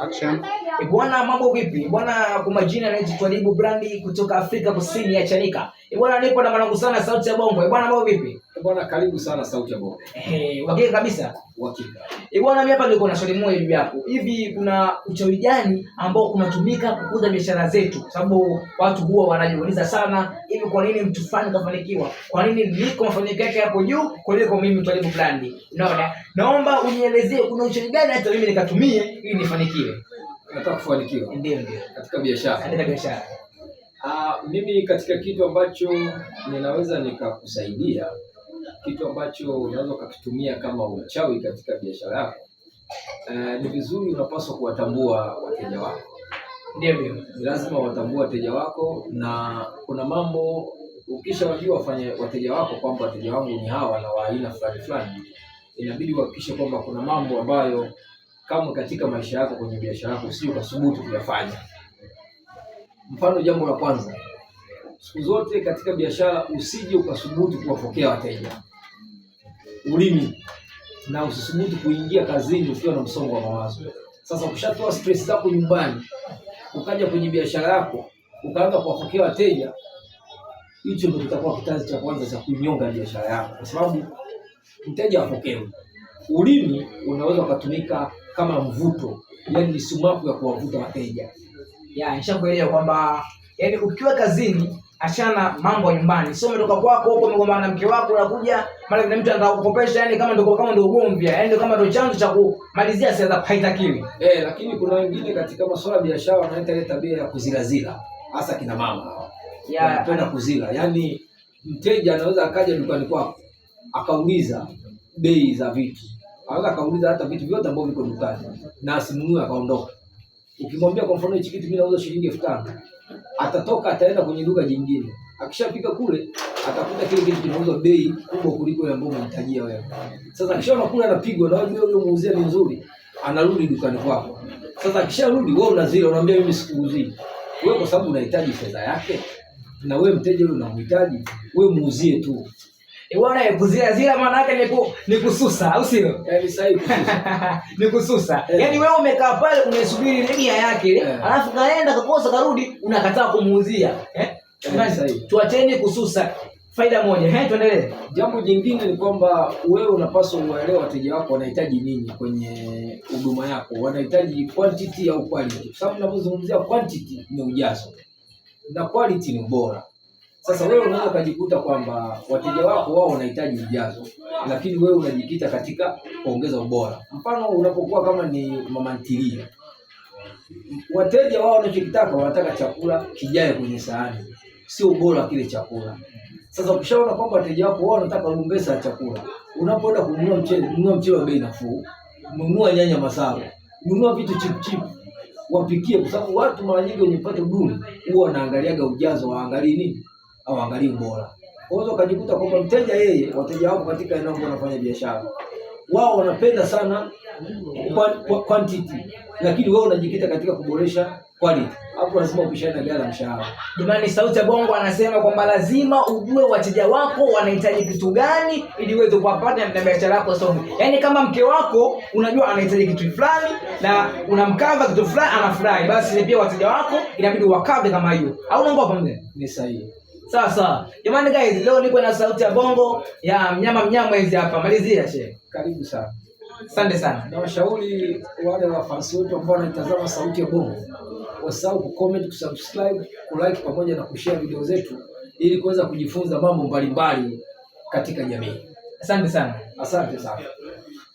Action. Bwana, mambo vipi? Bwana, kwa majina anaitwa Twalibu Brandi kutoka Afrika Kusini ya Chanika. Bwana, nipo na mwanangu sana Sauti ya Bongo. Bwana, mambo vipi? Bwana, karibu sana Sauti ya Bongo. Uhakika kabisa? Uhakika. Bwana, mimi hapa niko na swali moja hivi hapo. Hivi kuna uchawi gani ambao unatumika kukuza biashara zetu? Sababu watu huwa wanajiuliza sana, hivi kwa nini mtu fulani kafanikiwa? Kwa nini niko mafanikio yake hapo juu kuliko mimi Twalibu Brandi? Unaona? Naomba unielezee kuna uchawi gani hata mimi nikatumie ili nifanikiwe. Nataka kufanikiwa. Ndio. Katika biashara. Katika biashara. Mimi katika kitu ambacho ninaweza nikakusaidia, kitu ambacho unaweza ukakitumia kama uchawi katika biashara yako, ni vizuri unapaswa kuwatambua wateja wako. Ndio. Lazima watambue wateja wako, na kuna mambo ukishawajua wafanye wateja wako kwamba wateja wangu ni hawa na wa aina fulani fulani, inabidi uhakikishe kwamba kuna mambo ambayo kama katika maisha yako kwenye biashara yako usije ukasubutu kuyafanya. Mfano, jambo la kwanza, siku zote katika biashara usije ukasubutu kuwapokea wateja. Ulimi, na usisubutu kuingia kazini ukiwa na msongo wa mawazo. Sasa ukishatoa stress zako nyumbani, ukaja kwenye biashara yako, ukaanza kuwapokea wateja, hicho ndio kitakuwa kitazi cha kwanza cha kunyonga biashara yako, kwa sababu mteja apokewe. Ulimi unaweza kutumika kama mvuto, yani ni sumaku ya kuwavuta wateja. Nishakuelewa kwamba yani ukiwa kazini achana mambo ya nyumbani. Sio umetoka kwako huko umegombana na mke wako unakuja mara kuna mtu anataka kukopesha, yani kama ndio ugomvi, yani kama ndio chanzo cha kumalizia siasa haitakiwi. Lakini kuna wengine katika masuala ya biashara wanaita ile tabia ya kuzilazila, hasa kina mama hao. Wanapenda kuzila. Yani mteja anaweza akaja dukani kwako akauliza bei za vitu. Anaweza akauliza hata vitu vyote ambavyo viko dukani na asinunue akaondoka. Ukimwambia kwa mfano hichi kitu mimi nauza shilingi 5,000, atatoka ataenda kwenye duka jingine. Akishafika kule atakuta kile kitu kinauzwa bei kubwa kuliko ile ambayo unahitajia wewe. Sasa akishaona kule anapigwa na wewe umuuzia ni nzuri, anarudi dukani kwako. Sasa akisharudi wewe unazila, unamwambia mimi sikuuzii. Wewe kwa sababu unahitaji fedha yake na wewe mteja yule unamhitaji, wewe muuzie tu. Bwana, kuzila maana yake ni kususa, au sio? Sahihi, kususa. Ni kususa. Yaani wewe umekaa pale unasubiri nia yake, alafu kaenda kakosa karudi unakataa kumuuzia. Sahihi. Tuacheni kususa. Faida moja. Tuendelee. Jambo jingine ni kwamba wewe unapaswa uwaelewe wateja wako wanahitaji nini kwenye huduma yako. Wanahitaji quantity au quality. Kwa sababu tunapozungumzia quantity ni ujazo na quality ni ubora. Sasa wewe unaweza kujikuta kwamba wateja wako wao wanahitaji ujazo, lakini wewe unajikita katika kuongeza ubora. Mfano, unapokuwa kama ni mama ntilie, wateja wao wanachokitaka, wanataka chakula kijae kwenye sahani, sio ubora kile chakula. Sasa ukishaona kwamba wateja wako wao wanataka lumbesa ya chakula, unapoenda kununua mchele, nunua mchele wa bei nafuu, nunua nyanya masala, nunua vitu chip wapikie, kwa sababu watu mara nyingi wenye pato duni huwa wanaangaliaga ujazo, waangalie nini au angalie ubora. Kwa hiyo ukajikuta kwamba mteja yeye, wateja wako katika eneo ambalo unafanya biashara, wao wanapenda sana quantity, lakini wewe unajikita katika kuboresha quality. Hapo lazima upishane na ghala mshahara. Jamani, Sauti ya Bongo anasema kwamba lazima ujue wateja wako wanahitaji kitu gani ili uweze kuwapata na biashara yako songe. Yaani kama mke wako unajua anahitaji kitu fulani na unamkava kitu fulani anafurahi, basi pia wateja wako inabidi wakave kama hiyo. Au unaomba pamoja? Ni sahihi. Sasa, jamani guys, leo niko na Sauti ya Bongo ya mnyama hizi hapa. Malizia shehe. Karibu sana. Asante sana. Na washauri wale wafans wote ambao wanatazama Sauti ya Bongo, wasahau kucomment, kusubscribe, kulike pamoja na kushare video zetu ili kuweza kujifunza mambo mbalimbali katika jamii. Asante sana. Asante sana.